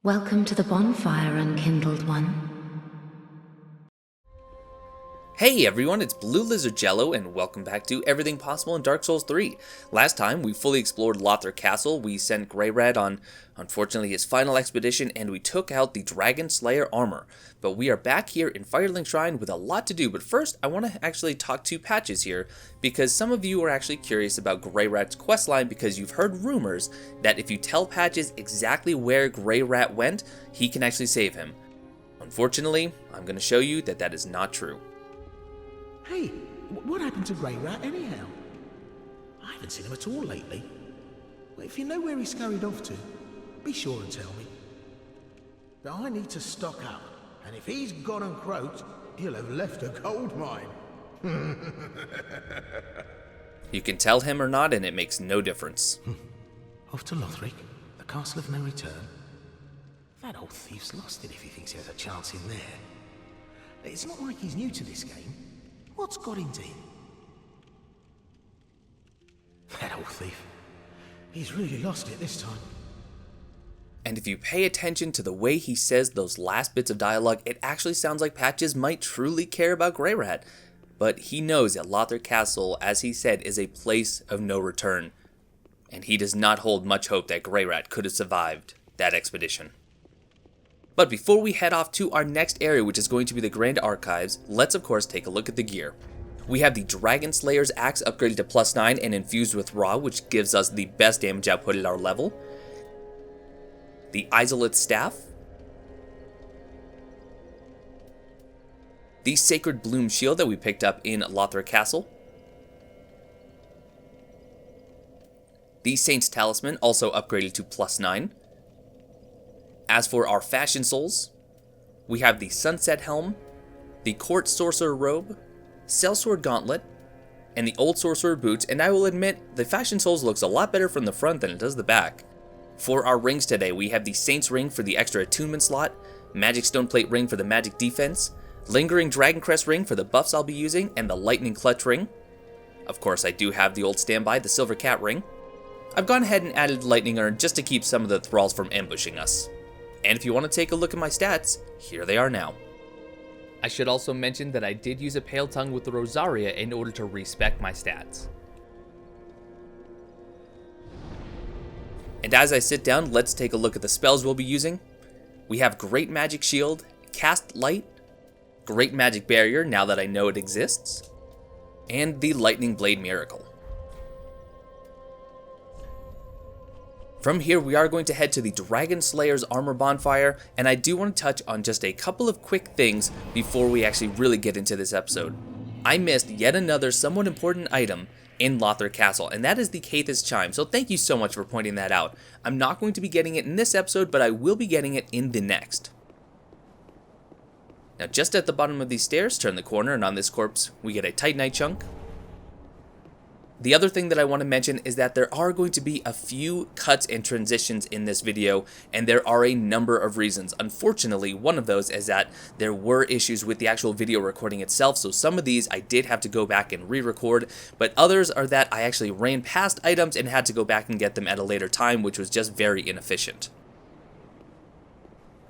Welcome to the bonfire, unkindled one. Hey everyone, it's BlueLizardJello and welcome back to Everything Possible in Dark Souls 3. Last time we fully explored Lothric Castle, we sent Greirat on, unfortunately, his final expedition, and we took out the Dragonslayer Armour. But we are back here in Firelink Shrine with a lot to do, but first I want to actually talk to Patches here, because some of you are actually curious about Greirat's questline because you've heard rumors that if you tell Patches exactly where Greirat went, he can actually save him. Unfortunately, I'm going to show you that that is not true. Hey, what happened to Greirat anyhow? I haven't seen him at all lately. Well, if you know where he scurried off to, be sure and tell me. But I need to stock up, and if he's gone and croaked, he'll have left a gold mine. You can tell him or not, and it makes no difference. Off to Lothric, the castle of no return. That old thief's lost it if he thinks he has a chance in there. It's not like he's new to this game. What's got into him? That old thief. He's really lost it this time. And if you pay attention to the way he says those last bits of dialogue, it actually sounds like Patches might truly care about Greirat. But he knows that Lothric Castle, as he said, is a place of no return. And he does not hold much hope that Greirat could have survived that expedition. But before we head off to our next area, which is going to be the Grand Archives, let's of course take a look at the gear. We have the Dragonslayer's Axe upgraded to +9 and infused with Raw, which gives us the best damage output at our level. The Isolate Staff. The Sacred Bloom Shield that we picked up in Lothric Castle. The Saint's Talisman, also upgraded to +9. As for our fashion souls, we have the Sunset Helm, the Court Sorcerer Robe, Sellsword Gauntlet, and the Old Sorcerer Boots, and I will admit, the fashion souls looks a lot better from the front than it does the back. For our rings today, we have the Saint's Ring for the extra attunement slot, Magic Stoneplate Ring for the magic defense, Lingering Dragoncrest Ring for the buffs I'll be using, and the Lightning Clutch Ring. Of course, I do have the old standby, the Silver Cat Ring. I've gone ahead and added Lightning Urn just to keep some of the thralls from ambushing us. And if you want to take a look at my stats, here they are now. I should also mention that I did use a Pale Tongue with the Rosaria in order to respec my stats. And as I sit down, let's take a look at the spells we'll be using. We have Great Magic Shield, Cast Light, Great Magic Barrier now that I know it exists, and the Lightning Blade Miracle. From here, we are going to head to the Dragonslayer's Armour bonfire, and I do want to touch on just a couple of quick things before we actually really get into this episode. I missed yet another somewhat important item in Lothric Castle, and that is the Cathis Chime, so thank you so much for pointing that out. I'm not going to be getting it in this episode, but I will be getting it in the next. Now, just at the bottom of these stairs, turn the corner, and on this corpse, we get a Titanite chunk. The other thing that I want to mention is that there are going to be a few cuts and transitions in this video, and there are a number of reasons. Unfortunately, one of those is that there were issues with the actual video recording itself, so some of these I did have to go back and re-record, but others are that I actually ran past items and had to go back and get them at a later time, which was just very inefficient.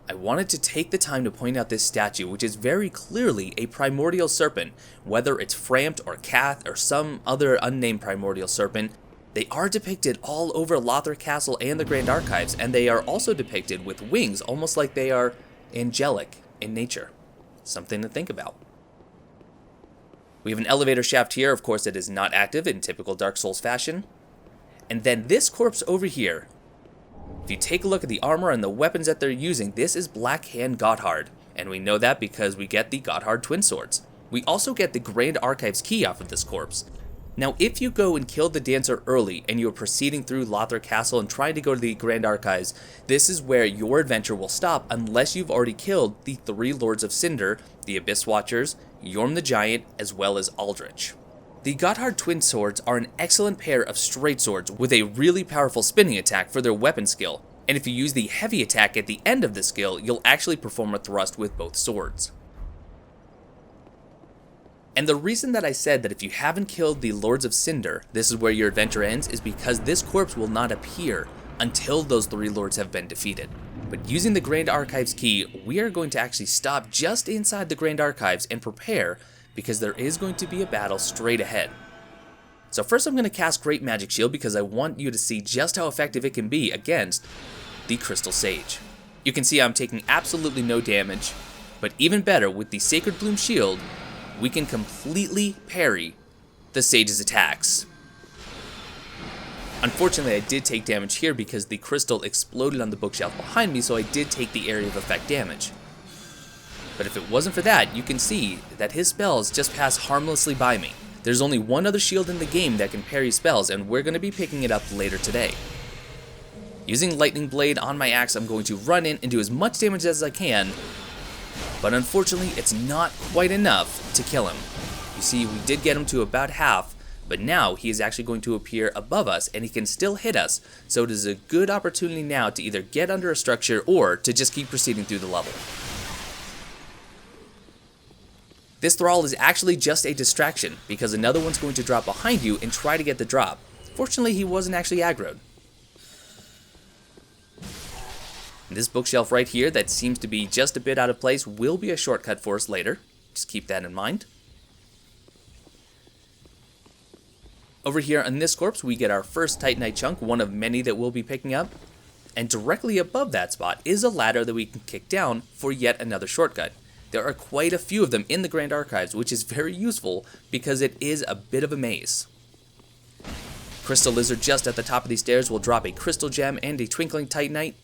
I wanted to take the time to point out this statue, which is very clearly a primordial serpent. Whether it's Frampt or Cath or some other unnamed primordial serpent, they are depicted all over Lothric Castle and the Grand Archives, and they are also depicted with wings, almost like they are angelic in nature. Something to think about. We have an elevator shaft here, of course it is not active in typical Dark Souls fashion. And then this corpse over here. If you take a look at the armor and the weapons that they're using, this is Blackhand Gotthard, and we know that because we get the Gotthard Twin Swords. We also get the Grand Archives key off of this corpse. Now, if you go and kill the dancer early and you're proceeding through Lothric Castle and trying to go to the Grand Archives, this is where your adventure will stop unless you've already killed the 3 Lords of Cinder, the Abyss Watchers, Yorm the Giant, as well as Aldrich. The Gotthard Twin Swords are an excellent pair of straight swords with a really powerful spinning attack for their weapon skill, and if you use the heavy attack at the end of the skill, you'll actually perform a thrust with both swords. And the reason that I said that if you haven't killed the Lords of Cinder, this is where your adventure ends, is because this corpse will not appear until those 3 lords have been defeated. But using the Grand Archives key, we are going to actually stop just inside the Grand Archives and prepare, because there is going to be a battle straight ahead. So first I'm going to cast Great Magic Shield because I want you to see just how effective it can be against the Crystal Sage. You can see I'm taking absolutely no damage, but even better, with the Sacred Bloom Shield, we can completely parry the Sage's attacks. Unfortunately, I did take damage here because the crystal exploded on the bookshelf behind me, so I did take the area of effect damage. But if it wasn't for that, you can see that his spells just pass harmlessly by me. There's only one other shield in the game that can parry spells, and we're going to be picking it up later today. Using Lightning Blade on my axe, I'm going to run in and do as much damage as I can, but unfortunately, it's not quite enough to kill him. You see, we did get him to about half, but now he is actually going to appear above us, and he can still hit us, so it is a good opportunity now to either get under a structure or to just keep proceeding through the level. This Thrall is actually just a distraction, because another one's going to drop behind you and try to get the drop. Fortunately, he wasn't actually aggroed. This bookshelf right here that seems to be just a bit out of place will be a shortcut for us later. Just keep that in mind. Over here on this corpse, we get our first Titanite chunk, one of many that we'll be picking up. And directly above that spot is a ladder that we can kick down for yet another shortcut. There are quite a few of them in the Grand Archives, which is very useful because it is a bit of a maze. Crystal Lizard just at the top of these stairs will drop a Crystal Gem and a Twinkling Titanite.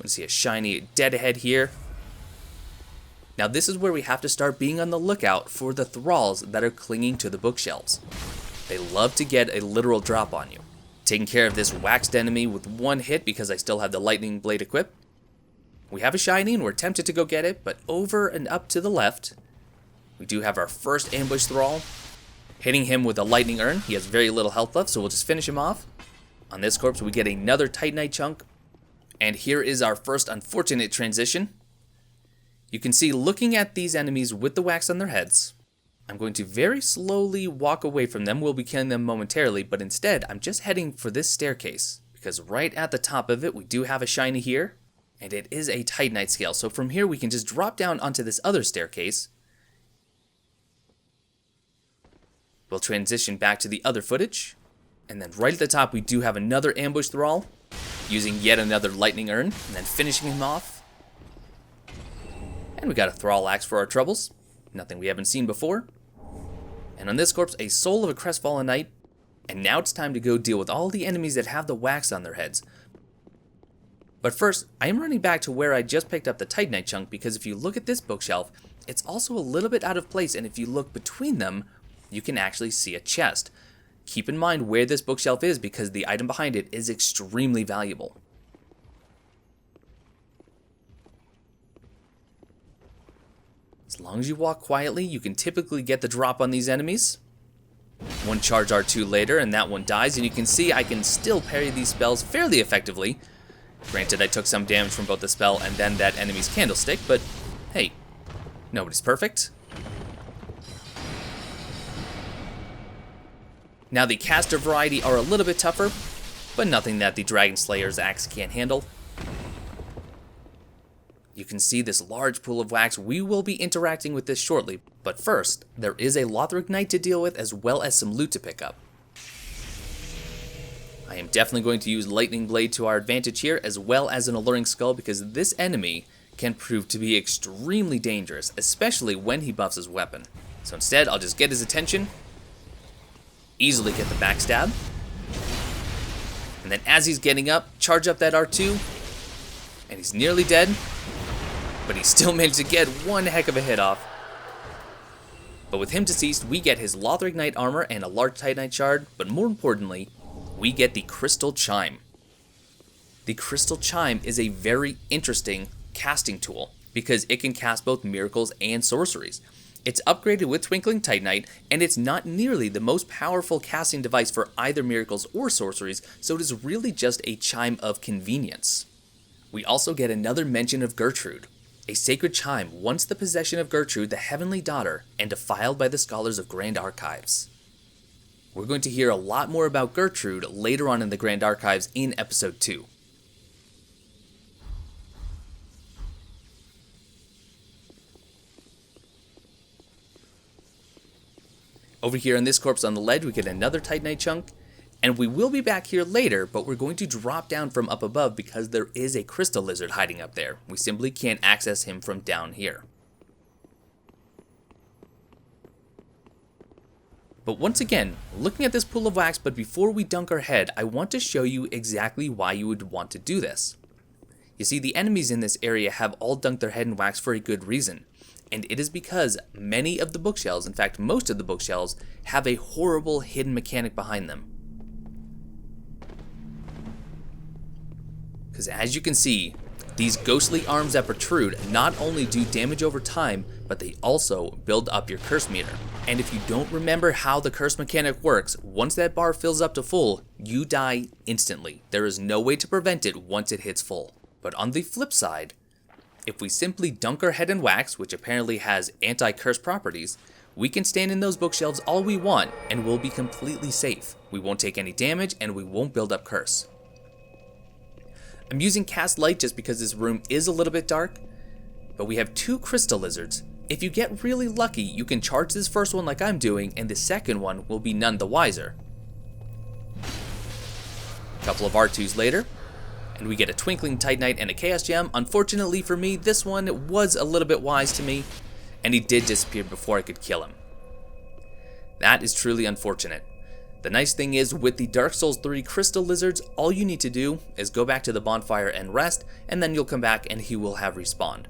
We see a shiny dead ahead here. Now this is where we have to start being on the lookout for the thralls that are clinging to the bookshelves. They love to get a literal drop on you. Taking care of this waxed enemy with one hit because I still have the Lightning Blade equipped. We have a shiny and we're tempted to go get it, but over and up to the left, we do have our first ambush thrall. Hitting him with a lightning urn. He has very little health left, so we'll just finish him off. On this corpse, we get another Titanite chunk. And here is our first unfortunate transition. You can see, looking at these enemies with the wax on their heads, I'm going to very slowly walk away from them. We'll be killing them momentarily, but instead, I'm just heading for this staircase. Because right at the top of it, we do have a shiny here. And it is a Titanite scale, so from here we can just drop down onto this other staircase. We'll transition back to the other footage. And then right at the top we do have another ambush thrall, using yet another lightning urn, and then finishing him off. And we got a thrall axe for our troubles. Nothing we haven't seen before. And on this corpse, a soul of a crestfallen knight. And now it's time to go deal with all the enemies that have the wax on their heads. But first, I am running back to where I just picked up the Titanite chunk, because if you look at this bookshelf, it's also a little bit out of place, and if you look between them, you can actually see a chest. Keep in mind where this bookshelf is, because the item behind it is extremely valuable. As long as you walk quietly, you can typically get the drop on these enemies. One charge R2 later, and that one dies, and you can see I can still parry these spells fairly effectively. Granted, I took some damage from both the spell and then that enemy's candlestick, but hey, nobody's perfect. Now the caster variety are a little bit tougher, but nothing that the Dragonslayer's axe can't handle. You can see this large pool of wax. We will be interacting with this shortly, but first, there is a Lothric Knight to deal with as well as some loot to pick up. I am definitely going to use Lightning Blade to our advantage here, as well as an Alluring Skull, because this enemy can prove to be extremely dangerous, especially when he buffs his weapon. So instead, I'll just get his attention, easily get the backstab, and then as he's getting up, charge up that R2, and he's nearly dead, but he still managed to get one heck of a hit off. But with him deceased, we get his Lothric Knight armor and a large Titanite shard, but more importantly, we get the Crystal Chime. The Crystal Chime is a very interesting casting tool because it can cast both miracles and sorceries. It's upgraded with Twinkling Titanite, and it's not nearly the most powerful casting device for either miracles or sorceries, so it is really just a chime of convenience. We also get another mention of Gertrude, a sacred chime once the possession of Gertrude, the Heavenly Daughter, and defiled by the scholars of Grand Archives. We're going to hear a lot more about Gertrude later on in the Grand Archives in Episode 2. Over here on this corpse on the ledge, we get another Titanite chunk. And we will be back here later, but we're going to drop down from up above because there is a crystal lizard hiding up there. We simply can't access him from down here. But once again, looking at this pool of wax, but before we dunk our head, I want to show you exactly why you would want to do this. You see, the enemies in this area have all dunked their head in wax for a good reason. And it is because many of the bookshelves, in fact most of the bookshelves, have a horrible hidden mechanic behind them. Because as you can see, these ghostly arms that protrude not only do damage over time, but they also build up your curse meter. And if you don't remember how the curse mechanic works, once that bar fills up to full, you die instantly. There is no way to prevent it once it hits full. But on the flip side, if we simply dunk our head in wax, which apparently has anti-curse properties, we can stand in those bookshelves all we want and we'll be completely safe. We won't take any damage and we won't build up curse. I'm using cast light just because this room is a little bit dark, but we have 2 crystal lizards. If you get really lucky, you can charge this first one like I'm doing, and the second one will be none the wiser. A couple of R2s later, and we get a Twinkling Titanite and a Chaos Gem. Unfortunately for me, this one was a little bit wise to me, and he did disappear before I could kill him. That is truly unfortunate. The nice thing is, with the Dark Souls 3 Crystal Lizards, all you need to do is go back to the bonfire and rest, and then you'll come back and he will have respawned.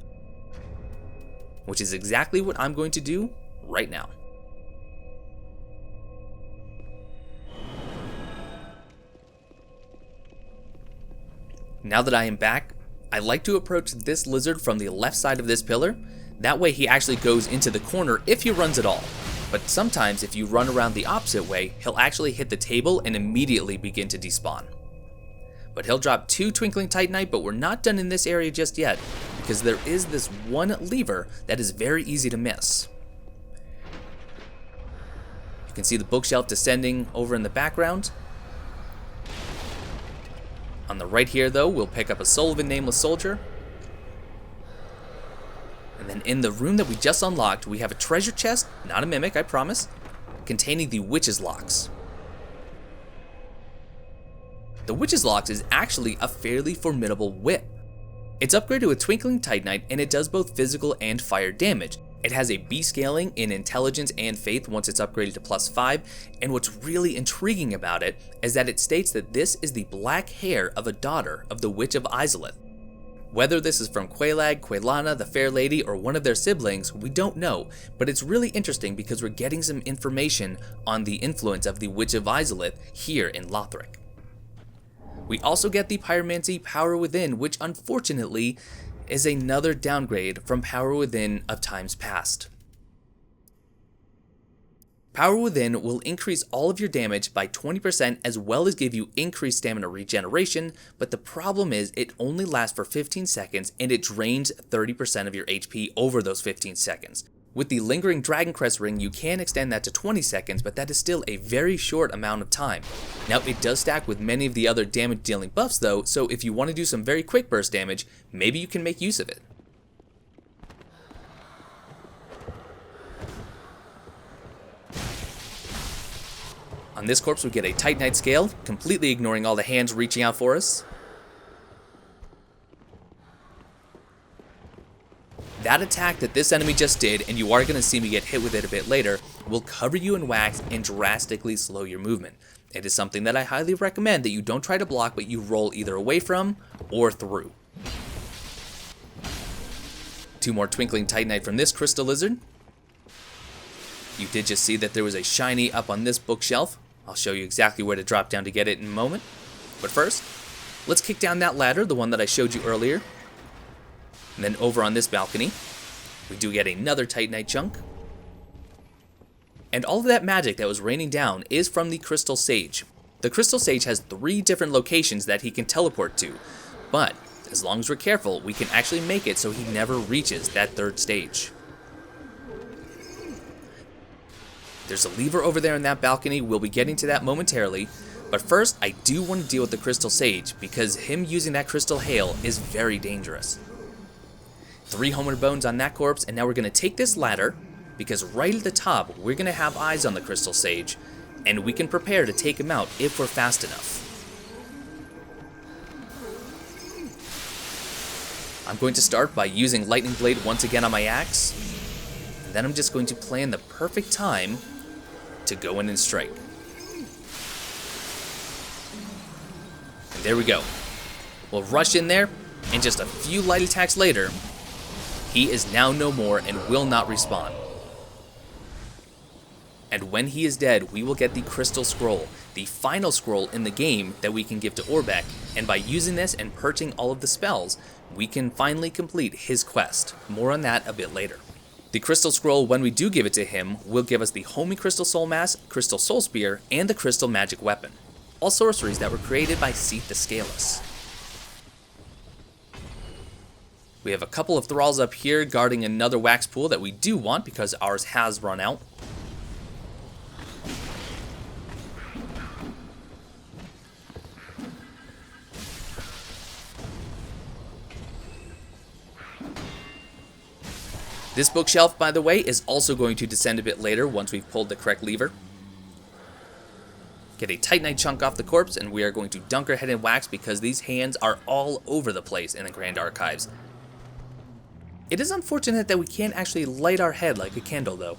Which is exactly what I'm going to do right now. Now that I am back, I like to approach this lizard from the left side of this pillar. That way he actually goes into the corner if he runs at all. But sometimes if you run around the opposite way, he'll actually hit the table and immediately begin to despawn. But he'll drop 2 Twinkling Titanite, but we're not done in this area just yet, because there is this one lever that is very easy to miss. You can see the bookshelf descending over in the background. On the right here though, we'll pick up a Soul of a Nameless Soldier. And then in the room that we just unlocked, we have a treasure chest, not a mimic, I promise, containing the Witch's Locks. The Witch's Locks is actually a fairly formidable whip. It's upgraded with Twinkling Titanite and it does both physical and fire damage. It has a B scaling in intelligence and faith once it's upgraded to +5, and what's really intriguing about it is that it states that this is the black hair of a daughter of the Witch of Izalith. Whether this is from Quelaag, Quelana, the Fair Lady, or one of their siblings, we don't know, but it's really interesting because we're getting some information on the influence of the Witch of Izalith here in Lothric. We also get the Pyromancy Power Within, which unfortunately is another downgrade from Power Within of times past. Power Within will increase all of your damage by 20% as well as give you increased stamina regeneration, but the problem is it only lasts for 15 seconds and it drains 30% of your HP over those 15 seconds. With the Lingering Dragon Crest Ring, you can extend that to 20 seconds, but that is still a very short amount of time. Now, it does stack with many of the other damage dealing buffs though, so if you want to do some very quick burst damage, maybe you can make use of it. On this corpse we get a Titanite scale, completely ignoring all the hands reaching out for us. That attack that this enemy just did, and you are going to see me get hit with it a bit later, will cover you in wax and drastically slow your movement. It is something that I highly recommend that you don't try to block, but you roll either away from or through. 2 more Twinkling Titanite from this Crystal Lizard. You did just see that there was a shiny up on this bookshelf. I'll show you exactly where to drop down to get it in a moment. But first, let's kick down that ladder, the one that I showed you earlier. And then over on this balcony, we do get another Titanite chunk. And all of that magic that was raining down is from the Crystal Sage. The Crystal Sage has 3 different locations that he can teleport to, but as long as we're careful, we can actually make it so he never reaches that 3rd stage. There's a lever over there in that balcony, we'll be getting to that momentarily, but first I do want to deal with the Crystal Sage because him using that Crystal Hail is very dangerous. 3 Homeward Bones on that corpse, and now we're going to take this ladder because right at the top top, we're going to have eyes on the Crystal Sage, and we can prepare to take him out if we're fast enough. I'm going to start by using Lightning Blade once again on my axe, and then I'm just going to plan the perfect time to go in and strike. And there we go. We'll rush in there, and just a few light attacks later, he is now no more and will not respawn. And when he is dead, we will get the Crystal Scroll, the final scroll in the game that we can give to Orbeck, and by using this and purging all of the spells, we can finally complete his quest. More on that a bit later. The Crystal Scroll, when we do give it to him, will give us the Homing Crystal Soul Mass, Crystal Soul Spear, and the Crystal Magic Weapon. All sorceries that were created by Seath the Scaleless. We have a couple of thralls up here guarding another wax pool that we do want because ours has run out. This bookshelf, by the way, is also going to descend a bit later once we've pulled the correct lever. Get a Titanite chunk off the corpse, and we are going to dunk our head in wax because these hands are all over the place in the Grand Archives. It is unfortunate that we can't actually light our head like a candle, though.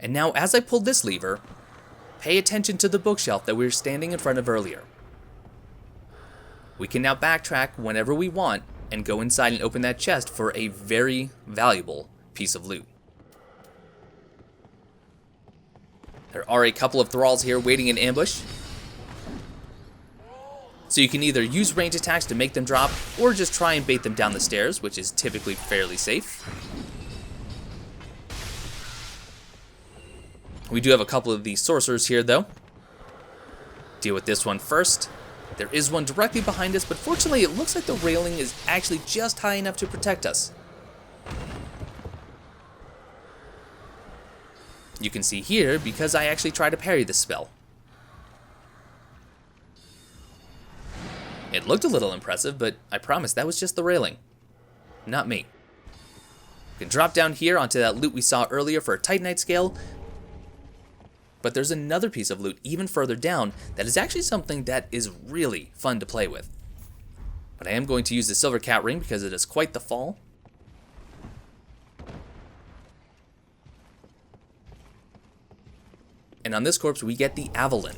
And now, as I pulled this lever, pay attention to the bookshelf that we were standing in front of earlier. We can now backtrack whenever we want and go inside and open that chest for a very valuable piece of loot. There are a couple of thralls here waiting in ambush. So you can either use range attacks to make them drop, or just try and bait them down the stairs, which is typically fairly safe. We do have a couple of these sorcerers here, though. Deal with this one first. There is one directly behind us, but fortunately it looks like the railing is actually just high enough to protect us. You can see here because I actually try to parry this spell. It looked a little impressive, but I promise that was just the railing, not me. We can drop down here onto that loot we saw earlier for a Titanite scale, but there's another piece of loot even further down that is actually something that is really fun to play with. But I am going to use the Silver Cat Ring because it is quite the fall. And on this corpse we get the Avalon.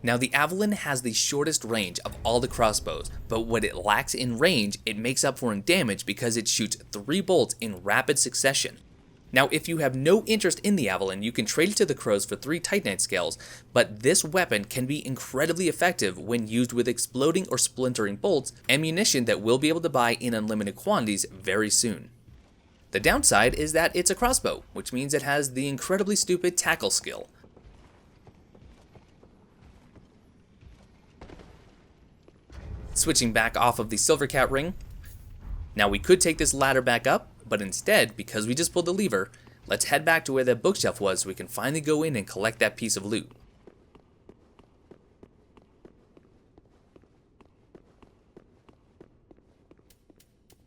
Now the Avalon has the shortest range of all the crossbows, but what it lacks in range, it makes up for in damage because it shoots 3 bolts in rapid succession. Now if you have no interest in the Avalon, you can trade it to the crows for 3 Titanite scales, but this weapon can be incredibly effective when used with exploding or splintering bolts, ammunition that we'll be able to buy in unlimited quantities very soon. The downside is that it's a crossbow, which means it has the incredibly stupid tackle skill. Switching back off of the Silver Cat Ring. Now we could take this ladder back up, but instead, because we just pulled the lever, let's head back to where that bookshelf was so we can finally go in and collect that piece of loot.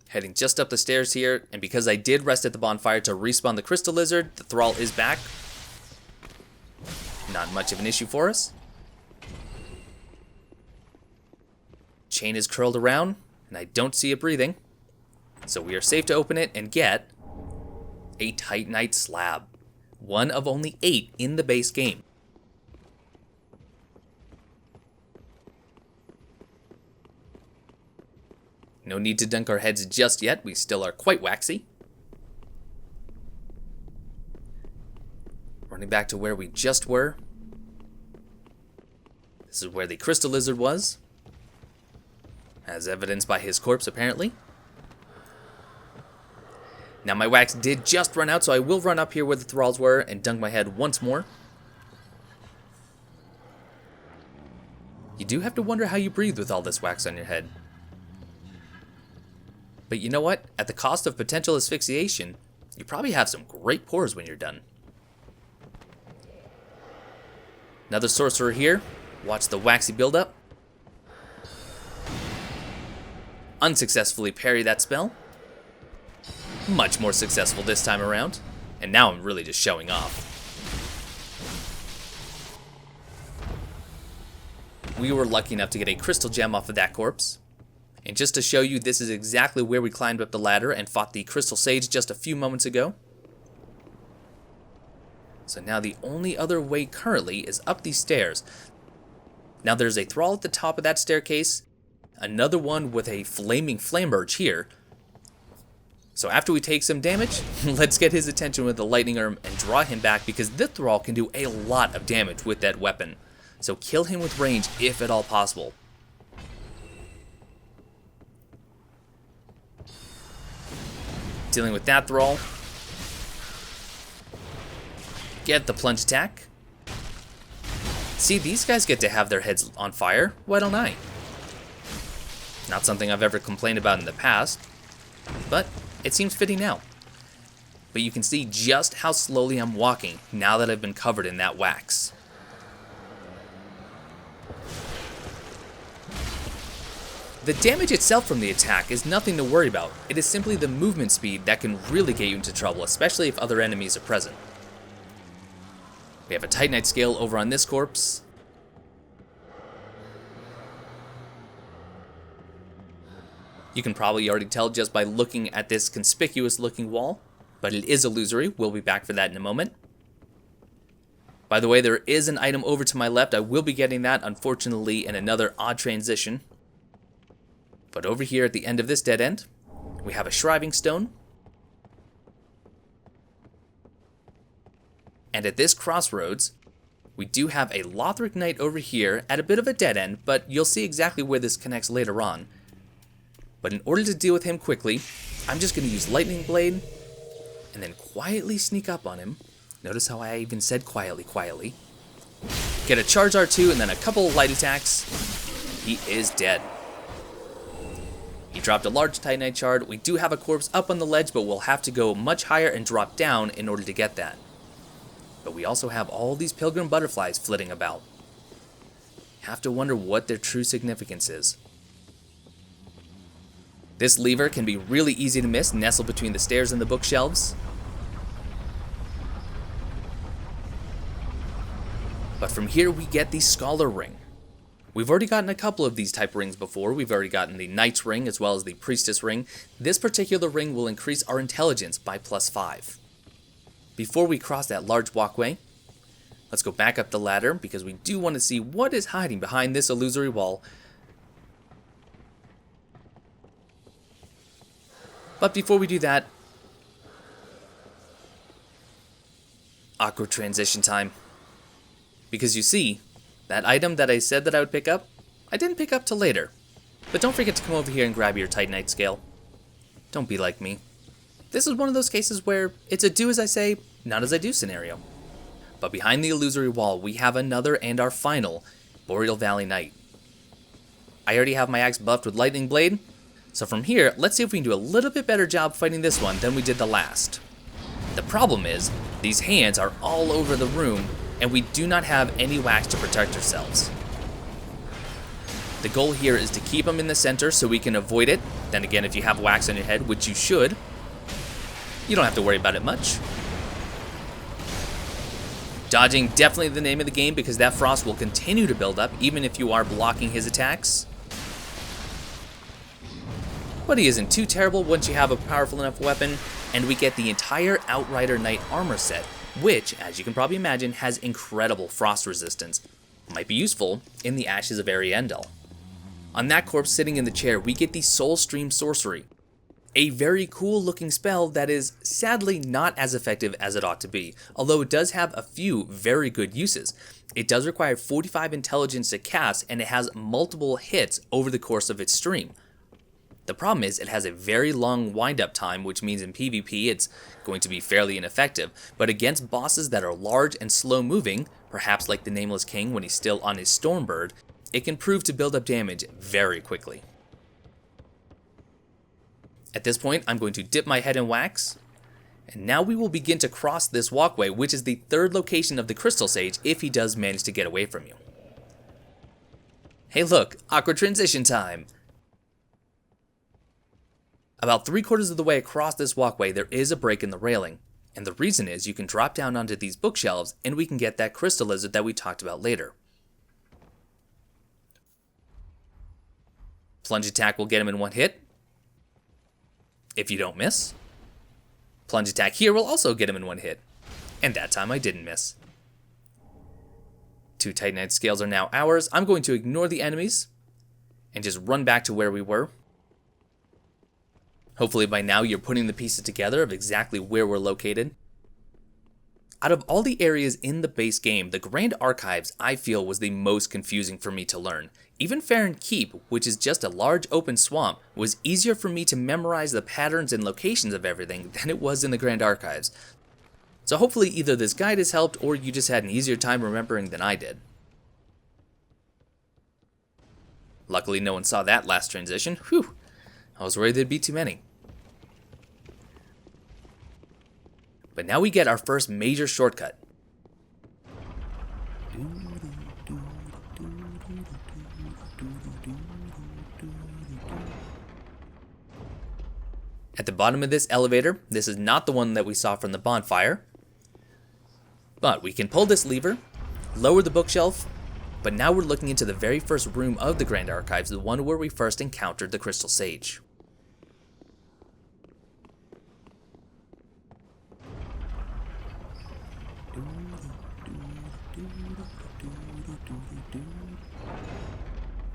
Heading just up the stairs here, and because I did rest at the bonfire to respawn the Crystal Lizard, the Thrall is back. Not much of an issue for us. Chain is curled around, and I don't see it breathing. So we are safe to open it and get a Titanite slab. One of only 8 in the base game. No need to dunk our heads just yet, we still are quite waxy. Running back to where we just were. This is where the Crystal Lizard was, as evidenced by his corpse apparently. Now my wax did just run out, so I will run up here where the thralls were and dunk my head once more. You do have to wonder how you breathe with all this wax on your head. But you know what? At the cost of potential asphyxiation, you probably have some great pores when you're done. Another sorcerer here. Watch the waxy buildup. Unsuccessfully parry that spell. much more successful this time around. And now I'm really just showing off. We were lucky enough to get a crystal gem off of that corpse. And just to show you, this is exactly where we climbed up the ladder and fought the crystal sage just a few moments ago. So now the only other way currently is up these stairs. Now there's a thrall at the top of that staircase, another one with a flaming flame urge here. So after we take some damage, let's get his attention with the lightning arm and draw him back, because this thrall can do a lot of damage with that weapon. So kill him with range if at all possible. Dealing with that thrall. Get the plunge attack. See, these guys get to have their heads on fire. Why don't I? Not something I've ever complained about in the past, but it seems fitting now. But you can see just how slowly I'm walking now that I've been covered in that wax. The damage itself from the attack is nothing to worry about. It is simply the movement speed that can really get you into trouble, especially if other enemies are present. We have a Titanite scale over on this corpse. You can probably already tell just by looking at this conspicuous looking wall, but it is illusory. We'll be back for that in a moment. By the way, there is an item over to my left. I will be getting that, unfortunately, in another odd transition. But over here at the end of this dead end, we have a shriving stone. And at this crossroads, we do have a Lothric Knight over here at a bit of a dead end, but you'll see exactly where this connects later on. But in order to deal with him quickly, I'm just going to use Lightning Blade and then quietly sneak up on him. Notice how I even said quietly. Get a charge R2 and then a couple of light attacks. He is dead. He dropped a large Titanite shard. We do have a corpse up on the ledge, but we'll have to go much higher and drop down in order to get that. But we also have all these pilgrim butterflies flitting about. Have to wonder what their true significance is. This lever can be really easy to miss, nestled between the stairs and the bookshelves. But from here we get the Scholar Ring. We've already gotten a couple of these type rings before. We've already gotten the Knight's Ring as well as the Priestess Ring. This particular ring will increase our intelligence by +5. Before we cross that large walkway, let's go back up the ladder because we do want to see what is hiding behind this illusory wall. But before we do that, awkward transition time. Because you see, that item that I said that I would pick up, I didn't pick up till later. But don't forget to come over here and grab your Titanite scale. Don't be like me. This is one of those cases where it's a do as I say, not as I do scenario. But behind the illusory wall, we have another and our final Boreal Valley Knight. I already have my axe buffed with Lightning Blade, so from here, let's see if we can do a little bit better job fighting this one than we did the last. The problem is, these hands are all over the room, and we do not have any wax to protect ourselves. The goal here is to keep them in the center so we can avoid it. Then again, if you have wax on your head, which you should, you don't have to worry about it much. Dodging definitely the name of the game because that frost will continue to build up even if you are blocking his attacks. But he isn't too terrible once you have a powerful enough weapon, and we get the entire Outrider Knight armor set, which, as you can probably imagine, has incredible frost resistance. Might be useful in the Ashes of Ariandel. On that corpse sitting in the chair, we get the Soul Stream Sorcery. A very cool looking spell that is sadly not as effective as it ought to be, although it does have a few very good uses. It does require 45 intelligence to cast, and it has multiple hits over the course of its stream. The problem is it has a very long wind-up time, which means in PvP it's going to be fairly ineffective, but against bosses that are large and slow-moving, perhaps like the Nameless King when he's still on his Stormbird, it can prove to build up damage very quickly. At this point, I'm going to dip my head in wax, and now we will begin to cross this walkway, which is the third location of the Crystal Sage if he does manage to get away from you. Hey look, awkward transition time! About 3/4 of the way across this walkway, there is a break in the railing. And the reason is you can drop down onto these bookshelves and we can get that crystal lizard that we talked about later. Plunge attack will get him in one hit, if you don't miss. Plunge attack here will also get him in one hit, and that time I didn't miss. 2 Titanite scales are now ours. I'm going to ignore the enemies and just run back to where we were. Hopefully by now you're putting the pieces together of exactly where we're located. Out of all the areas in the base game, the Grand Archives I feel was the most confusing for me to learn. Even Farron Keep, which is just a large open swamp, was easier for me to memorize the patterns and locations of everything than it was in the Grand Archives. So hopefully either this guide has helped or you just had an easier time remembering than I did. Luckily no one saw that last transition. Whew, I was worried there'd be too many. But now we get our first major shortcut. At the bottom of this elevator, this is not the one that we saw from the bonfire, but we can pull this lever, lower the bookshelf, but now we're looking into the very first room of the Grand Archives, the one where we first encountered the Crystal Sage.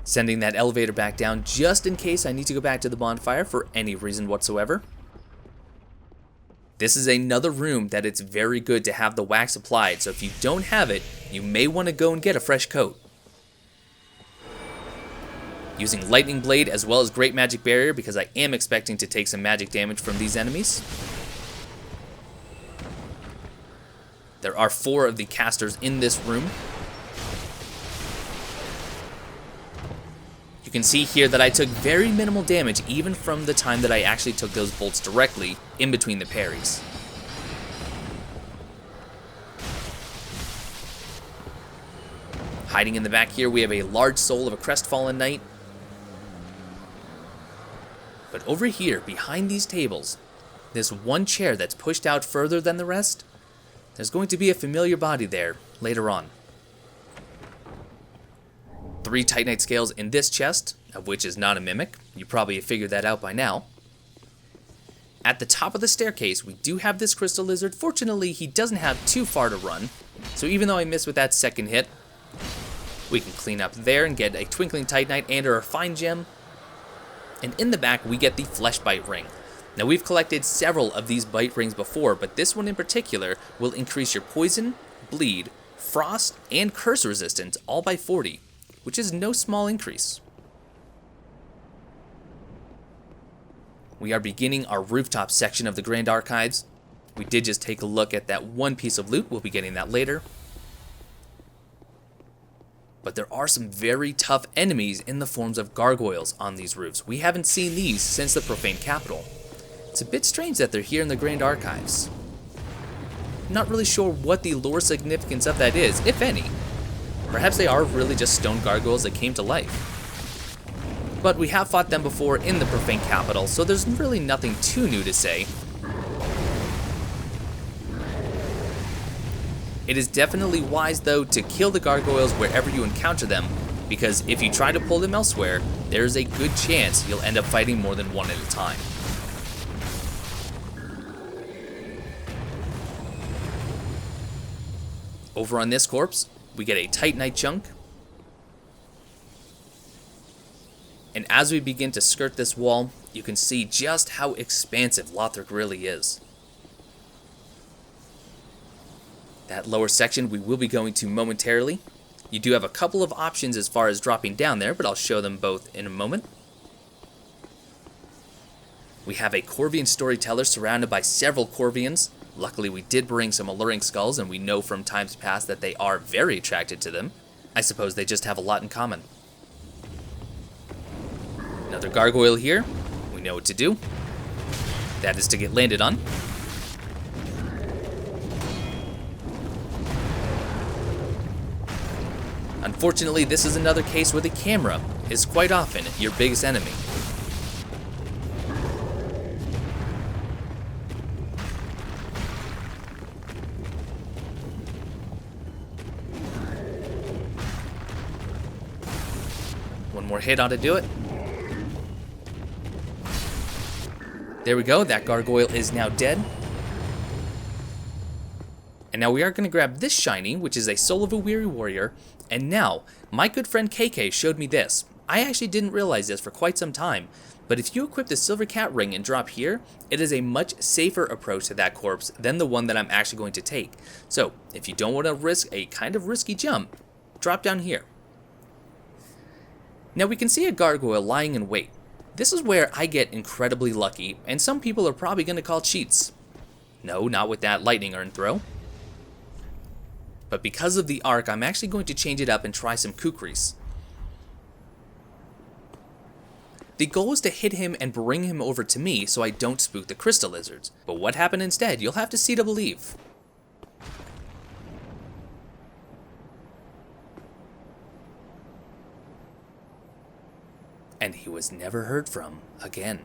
Sending that elevator back down just in case I need to go back to the bonfire for any reason whatsoever. This is another room that it's very good to have the wax applied, so if you don't have it, you may want to go and get a fresh coat. Using Lightning Blade as well as Great Magic Barrier because I am expecting to take some magic damage from these enemies. There are 4 of the casters in this room. You can see here that I took very minimal damage even from the time that I actually took those bolts directly in between the parries. Hiding in the back here we have a large soul of a crestfallen knight. But over here, behind these tables, this one chair that's pushed out further than the rest, there's going to be a familiar body there later on. 3 Titanite scales in this chest, of which is not a mimic. You probably have figured that out by now. At the top of the staircase, we do have this crystal lizard. Fortunately, he doesn't have too far to run, so even though I missed with that second hit, we can clean up there and get a Twinkling Titanite and or a Fine Gem. And in the back, we get the Flesh Bite Ring. Now, we've collected several of these bite rings before, but this one in particular will increase your poison, bleed, frost, and curse resistance all by 40. Which is no small increase. We are beginning our rooftop section of the Grand Archives. We did just take a look at that one piece of loot, we'll be getting that later. But there are some very tough enemies in the forms of gargoyles on these roofs. We haven't seen these since the Profane Capital. It's a bit strange that they're here in the Grand Archives. Not really sure what the lore significance of that is, if any. Perhaps they are really just stone gargoyles that came to life. But we have fought them before in the Profane Capital, so there's really nothing too new to say. It is definitely wise though to kill the gargoyles wherever you encounter them, because if you try to pull them elsewhere, there's a good chance you'll end up fighting more than one at a time. Over on this corpse, we get a Titanite chunk. And as we begin to skirt this wall, you can see just how expansive Lothric really is. That lower section we will be going to momentarily. You do have a couple of options as far as dropping down there, but I'll show them both in a moment. We have a Corvian storyteller surrounded by several Corvians. Luckily, we did bring some alluring skulls, and we know from times past that they are very attracted to them. I suppose they just have a lot in common. Another gargoyle here. We know what to do. That is to get landed on. Unfortunately, this is another case where the camera is quite often your biggest enemy. One more hit ought to do it. There we go, that gargoyle is now dead. And now we are going to grab this shiny, which is a Soul of a Weary Warrior. And now, my good friend KK showed me this. I actually didn't realize this for quite some time, but if you equip the Silver Cat Ring and drop here, it is a much safer approach to that corpse than the one that I'm actually going to take. So, if you don't want to risk a kind of risky jump, drop down here. Now we can see a gargoyle lying in wait. This is where I get incredibly lucky, and some people are probably going to call cheats. No, not with that lightning urn throw. But because of the arc, I'm actually going to change it up and try some kukris. The goal is to hit him and bring him over to me so I don't spook the crystal lizards. But what happened instead, you'll have to see to believe. And he was never heard from again.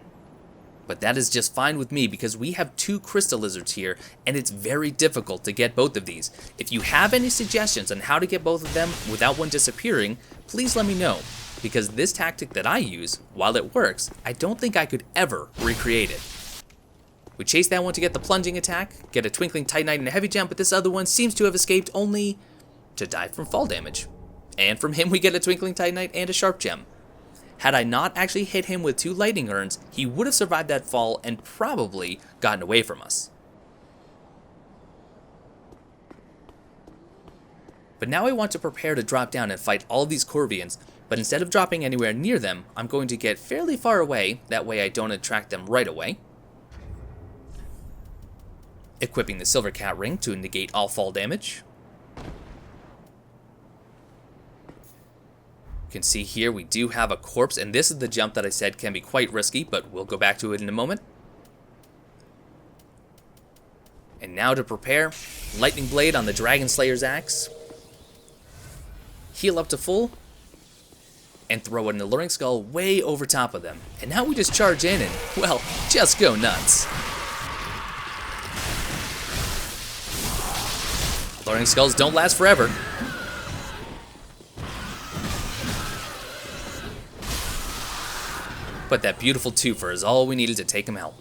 But that is just fine with me because we have 2 crystal lizards here and it's very difficult to get both of these. If you have any suggestions on how to get both of them without one disappearing, please let me know. Because this tactic that I use, while it works, I don't think I could ever recreate it. We chase that one to get the plunging attack, get a Twinkling Titanite and a heavy jump, but this other one seems to have escaped only to die from fall damage. And from him we get a Twinkling Titanite and a sharp gem. Had I not actually hit him with 2 lightning urns, he would have survived that fall and probably gotten away from us. But now I want to prepare to drop down and fight all these Corvians, but instead of dropping anywhere near them, I'm going to get fairly far away, that way I don't attract them right away. Equipping the Silver Cat Ring to negate all fall damage. You can see here we do have a corpse, and this is the jump that I said can be quite risky, but we'll go back to it in a moment. And now to prepare, Lightning Blade on the Dragonslayer's axe. Heal up to full, and throw an Alluring Skull way over top of them. And now we just charge in and, well, just go nuts. Alluring Skulls don't last forever. But that beautiful twofer is all we needed to take him out.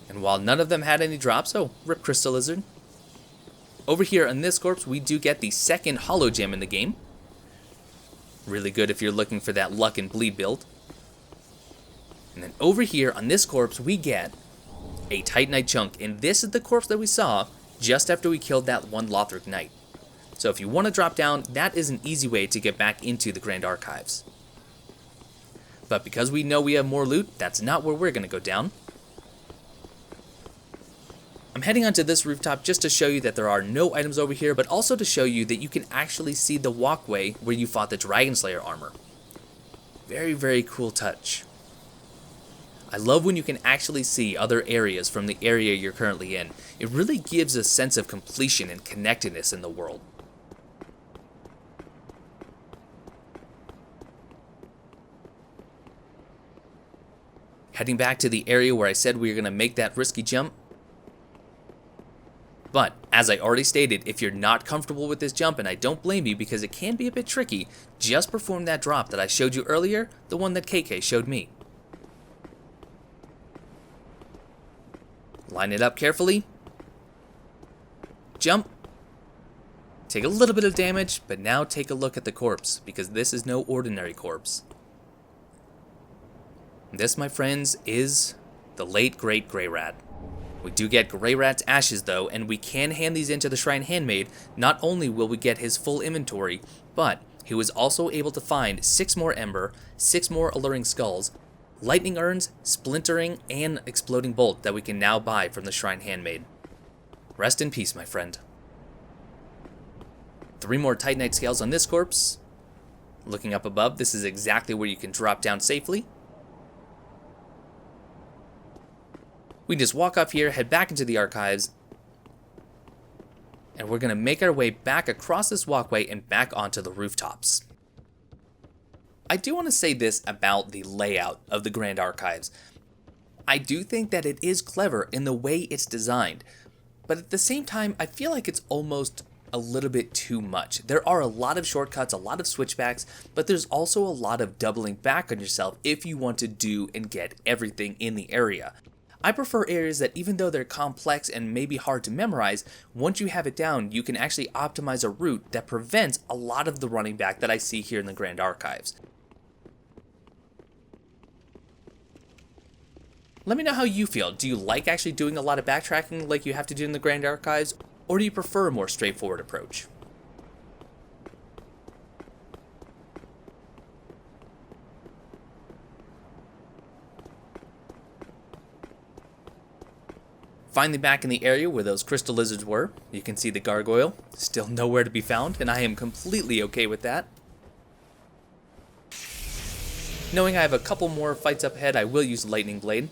And while none of them had any drops, oh, rip Crystal Lizard. Over here on this corpse, we do get the second Hollow Gem in the game. Really good if you're looking for that luck and bleed build. And then over here on this corpse, we get a Titanite chunk. And this is the corpse that we saw just after we killed that one Lothric Knight. So if you want to drop down, that is an easy way to get back into the Grand Archives. But because we know we have more loot, that's not where we're going to go down. I'm heading onto this rooftop just to show you that there are no items over here, but also to show you that you can actually see the walkway where you fought the Dragonslayer Armour. Very, very cool touch. I love when you can actually see other areas from the area you're currently in. It really gives a sense of completion and connectedness in the world. Heading back to the area where I said we were going to make that risky jump. But, as I already stated, if you're not comfortable with this jump, and I don't blame you because it can be a bit tricky, just perform that drop that I showed you earlier, the one that KK showed me. Line it up carefully. Jump. Take a little bit of damage, but now take a look at the corpse, because this is no ordinary corpse. This, my friends, is the late great Greirat. We do get Greirat's ashes though, and we can hand these into the Shrine Handmaid. Not only will we get his full inventory, but he was also able to find 6 more Ember, 6 more Alluring Skulls, Lightning Urns, Splintering, and Exploding Bolt that we can now buy from the Shrine Handmaid. Rest in peace, my friend. 3 more Titanite Scales on this corpse. Looking up above, this is exactly where you can drop down safely. We just walk off here, head back into the archives, and we're going to make our way back across this walkway and back onto the rooftops. I do want to say this about the layout of the Grand Archives. I do think that it is clever in the way it's designed, but at the same time, I feel like it's almost a little bit too much. There are a lot of shortcuts, a lot of switchbacks, but there's also a lot of doubling back on yourself if you want to do and get everything in the area. I prefer areas that, even though they're complex and maybe hard to memorize, once you have it down, you can actually optimize a route that prevents a lot of the running back that I see here in the Grand Archives. Let me know how you feel. Do you like actually doing a lot of backtracking like you have to do in the Grand Archives, or do you prefer a more straightforward approach? Finally back in the area where those crystal lizards were, you can see the gargoyle, still nowhere to be found, and I am completely okay with that. Knowing I have a couple more fights up ahead, I will use Lightning Blade.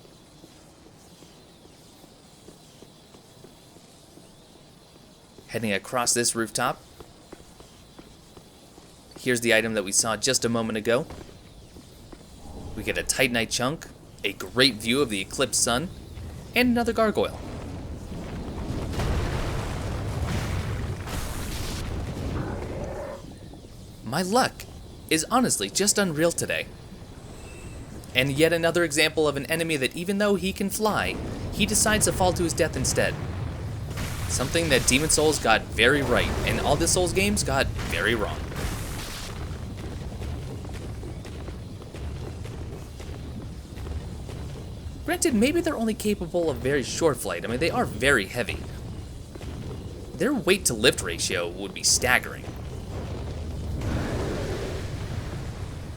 Heading across this rooftop. Here's the item that we saw just a moment ago. We get a Titanite chunk, a great view of the eclipsed sun, and another gargoyle. My luck is honestly just unreal today. And yet another example of an enemy that, even though he can fly, he decides to fall to his death instead. Something that Demon Souls got very right, and all the Souls games got very wrong. Granted, maybe they're only capable of very short flight. I mean, they are very heavy. Their weight to lift ratio would be staggering.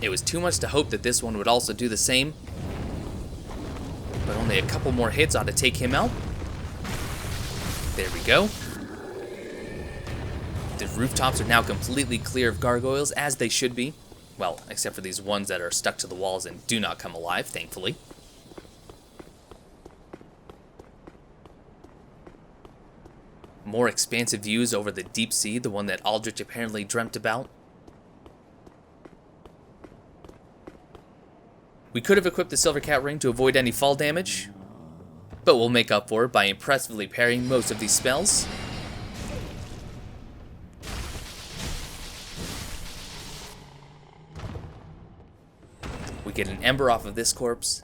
It was too much to hope that this one would also do the same. But only a couple more hits ought to take him out. There we go. The rooftops are now completely clear of gargoyles, as they should be. Well, except for these ones that are stuck to the walls and do not come alive, thankfully. More expansive views over the deep sea, the one that Aldrich apparently dreamt about. We could have equipped the Silver Cat Ring to avoid any fall damage, but we'll make up for it by impressively parrying most of these spells. We get an ember off of this corpse,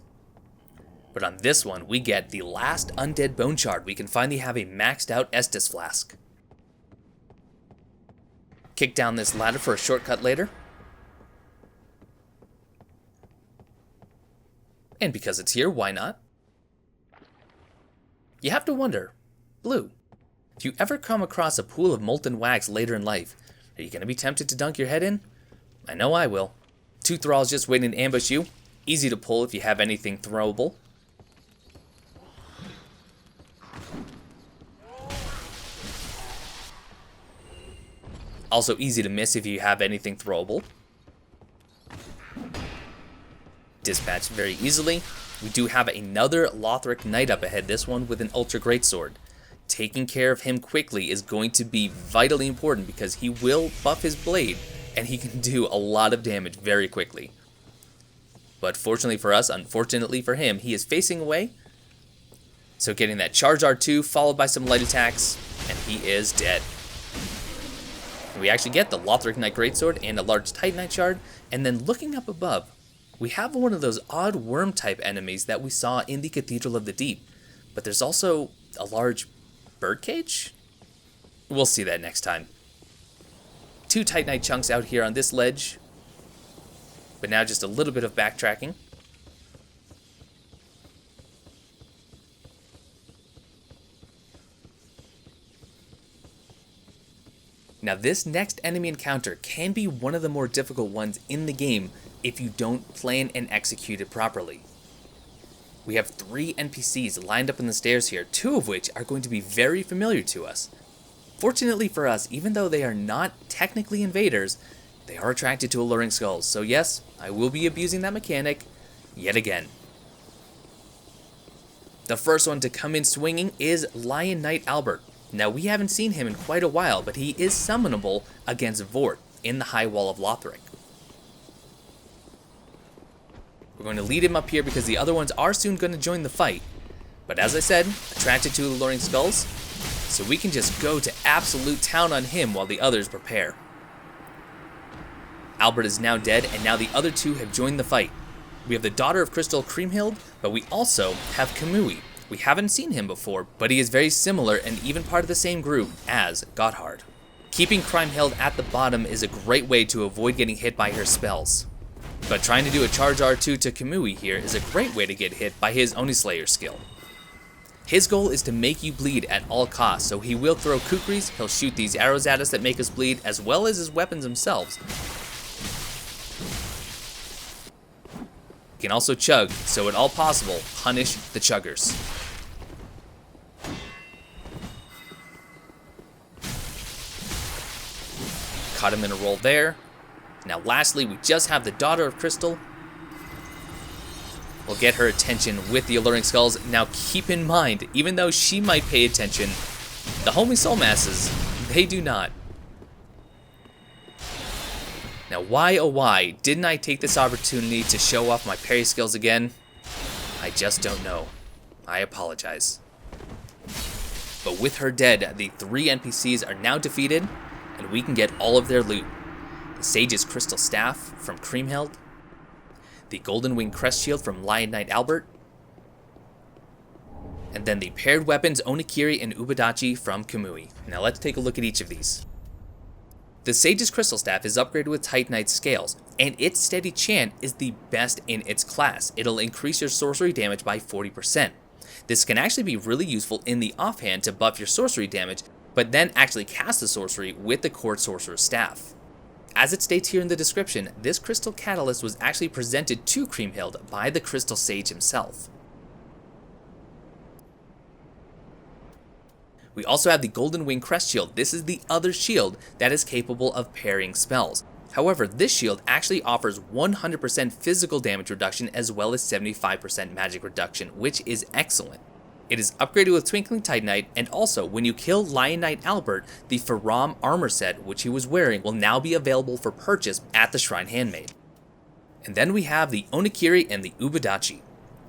but on this one we get the last undead bone shard. We can finally have a maxed out Estus flask. Kick down this ladder for a shortcut later. And because it's here, why not? You have to wonder, Blue, if you ever come across a pool of molten wax later in life, are you going to be tempted to dunk your head in? I know I will. 2 thralls just waiting to ambush you. Easy to pull if you have anything throwable. Also easy to miss if you have anything throwable. Dispatched very easily. We do have another Lothric Knight up ahead, this one with an Ultra Greatsword. Taking care of him quickly is going to be vitally important because he will buff his blade and he can do a lot of damage very quickly. But fortunately for us, unfortunately for him, he is facing away. So getting that charge R2 followed by some light attacks, and he is dead. We actually get the Lothric Knight Greatsword and a large Titanite shard, and then looking up above, we have one of those odd worm-type enemies that we saw in the Cathedral of the Deep. But there's also a large birdcage? We'll see that next time. 2 Titanite chunks out here on this ledge. But now just a little bit of backtracking. Now this next enemy encounter can be one of the more difficult ones in the game if you don't plan and execute it properly. We have 3 NPCs lined up in the stairs here, 2 of which are going to be very familiar to us. Fortunately for us, even though they are not technically invaders, they are attracted to alluring skulls, so yes, I will be abusing that mechanic yet again. The first one to come in swinging is Lion Knight Albert. Now we haven't seen him in quite a while, but he is summonable against Vort in the High Wall of Lothric. We're going to lead him up here because the other ones are soon going to join the fight. But as I said, attracted to alluring skulls. so we can just go to absolute town on him while the others prepare. Albert is now dead, and now the other two have joined the fight. We have the daughter of Crystal, Kriemhild, but we also have Kamui. We haven't seen him before, but he is very similar and even part of the same group as Gotthard. Keeping Kriemhild at the bottom is a great way to avoid getting hit by her spells. But trying to do a charge R2 to Kamui here is a great way to get hit by his Onislayer skill. His goal is to make you bleed at all costs, so he will throw kukris, he'll shoot these arrows at us that make us bleed, as well as his weapons themselves. He can also chug, so at all possible, punish the chuggers. Caught him in a roll there. Now lastly, we just have the daughter of Crystal. We'll get her attention with the alluring skulls. Now keep in mind, even though she might pay attention, the homie soul masses, they do not. Now why oh why didn't I take this opportunity to show off my parry skills again? I just don't know. I apologize. But with her dead, the 3 NPCs are now defeated, and we can get all of their loot. The Sage's Crystal Staff from Kriemhild, the Golden Wing Crest Shield from Lion Knight Albert, and then the paired weapons Onikiri and Ubadachi from Kamui. Now let's take a look at each of these. The Sage's Crystal Staff is upgraded with Titanite scales, and its steady chant is the best in its class. It'll increase your sorcery damage by 40%. This can actually be really useful in the offhand to buff your sorcery damage, but then actually cast the sorcery with the Court Sorcerer's Staff. As it states here in the description, this Crystal Catalyst was actually presented to Kriemhild by the Crystal Sage himself. We also have the Golden Wing Crest Shield. This is the other shield that is capable of parrying spells. However, this shield actually offers 100% physical damage reduction as well as 75% magic reduction, which is excellent. It is upgraded with Twinkling Titanite, and also when you kill Lion Knight Albert, the Faram armor set which he was wearing will now be available for purchase at the Shrine Handmaid. And then we have the Onikiri and the Ubadachi.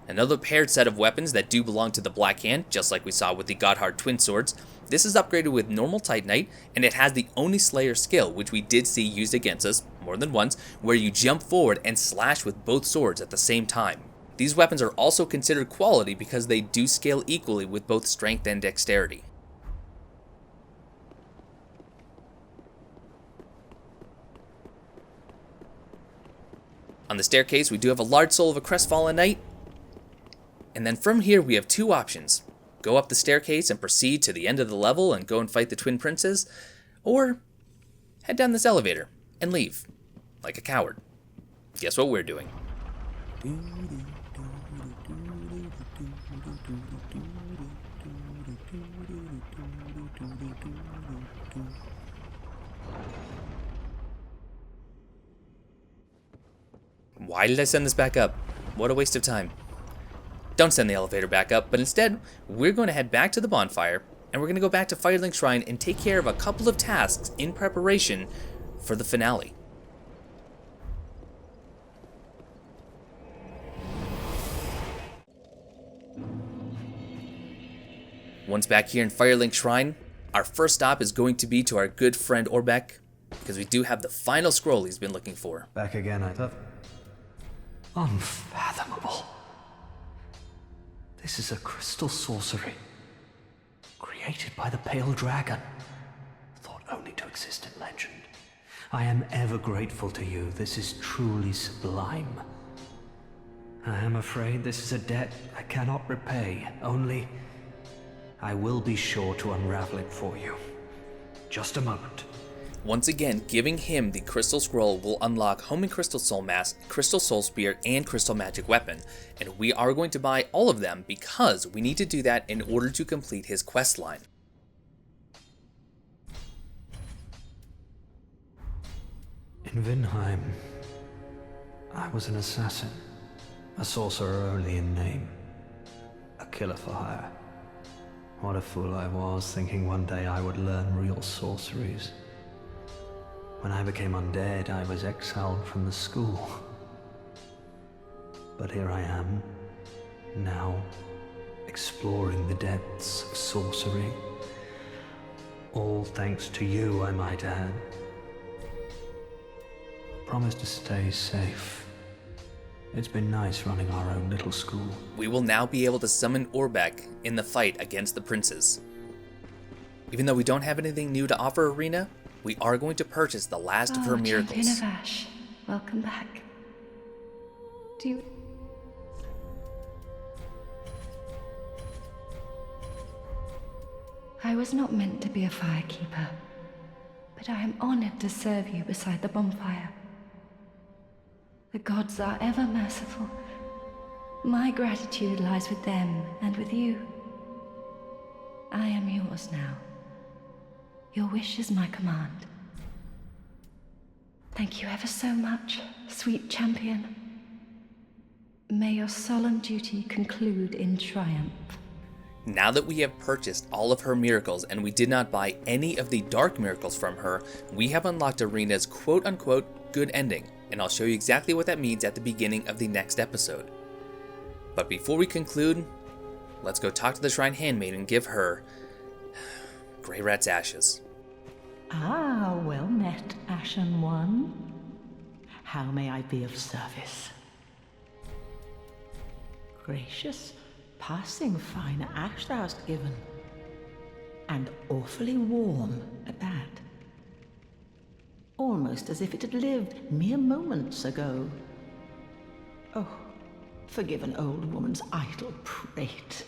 Another paired set of weapons that do belong to the Black Hand, just like we saw with the Gotthard Twin Swords. This is upgraded with normal Titanite, and it has the Onislayer skill, which we did see used against us more than once, where you jump forward and slash with both swords at the same time. These weapons are also considered quality because they do scale equally with both strength and dexterity. On the staircase, we do have a large soul of a crestfallen knight. And then from here, we have 2 options. Go up the staircase and proceed to the end of the level and go and fight the Twin Princes, or head down this elevator and leave, like a coward. Guess what we're doing? Why did I send this back up? What a waste of time. Don't send the elevator back up, but instead, we're going to head back to the bonfire, and we're going to go back to Firelink Shrine and take care of a couple of tasks in preparation for the finale. Once back here in Firelink Shrine, our first stop is going to be to our good friend Orbeck, because we do have the final scroll he's been looking for. Back again, I thought. Unfathomable. This is a crystal sorcery, created by the Pale Dragon, thought only to exist in legend. I am ever grateful to you. This is truly sublime. I am afraid this is a debt I cannot repay, only I will be sure to unravel it for you. Just a moment. Once again, giving him the Crystal Scroll will unlock Homing Crystal Soul Mask, Crystal Soul Spear, and Crystal Magic Weapon, and we are going to buy all of them because we need to do that in order to complete his quest line. In Vinheim, I was an assassin, a sorcerer only in name, a killer for hire. What a fool I was, thinking one day I would learn real sorceries. When I became undead, I was exiled from the school. But here I am, now, exploring the depths of sorcery. All thanks to you, I might add. Promise to stay safe. It's been nice running our own little school. We will now be able to summon Orbeck in the fight against the princes. Even though we don't have anything new to offer Arena, we are going to purchase the last of her miracles. Champion of Ash, welcome back. Do you... I was not meant to be a firekeeper, but I am honored to serve you beside the bonfire. The gods are ever merciful. My gratitude lies with them and with you. I am yours now. Your wish is my command. Thank you ever so much, sweet champion. May your solemn duty conclude in triumph. Now that we have purchased all of her miracles and we did not buy any of the dark miracles from her, we have unlocked Arena's quote-unquote good ending, and I'll show you exactly what that means at the beginning of the next episode. But before we conclude, let's go talk to the Shrine Handmaid and give her Greirat's ashes. Ah, well met, Ashen One. How may I be of service? Gracious, passing fine ash thou hast given. And awfully warm at that. Almost as if it had lived mere moments ago. Oh, forgive an old woman's idle prate.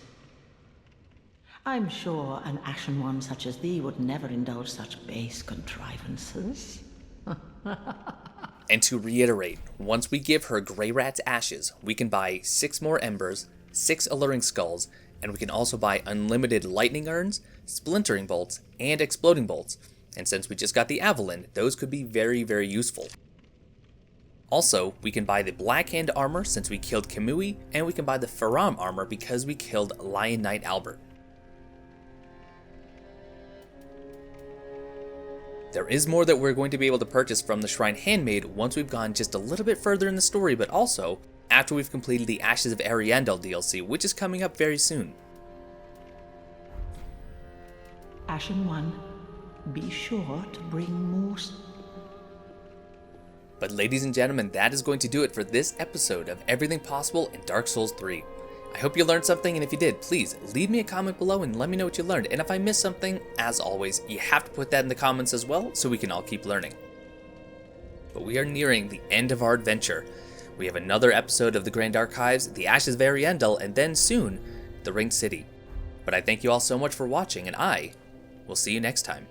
I'm sure an Ashen One such as thee would never indulge such base contrivances. And to reiterate, once we give her Greirat's ashes, we can buy 6 more embers, 6 alluring skulls, and we can also buy unlimited lightning urns, splintering bolts, and exploding bolts. And since we just got the Avalon, those could be very, very useful. Also, we can buy the Black Hand armor since we killed Kamui, and we can buy the Faram armor because we killed Lion Knight Albert. There is more that we're going to be able to purchase from the Shrine Handmaid once we've gone just a little bit further in the story, but also after we've completed the Ashes of Ariandel DLC, which is coming up very soon. Ashen One, be sure to bring more. But ladies and gentlemen, that is going to do it for this episode of Everything Possible in Dark Souls 3. I hope you learned something, and if you did, please leave me a comment below and let me know what you learned. And if I missed something, as always, you have to put that in the comments as well so we can all keep learning. But we are nearing the end of our adventure. We have another episode of the Grand Archives, the Ashes of Ariandel, and then soon, the Ringed City. But I thank you all so much for watching, and I will see you next time.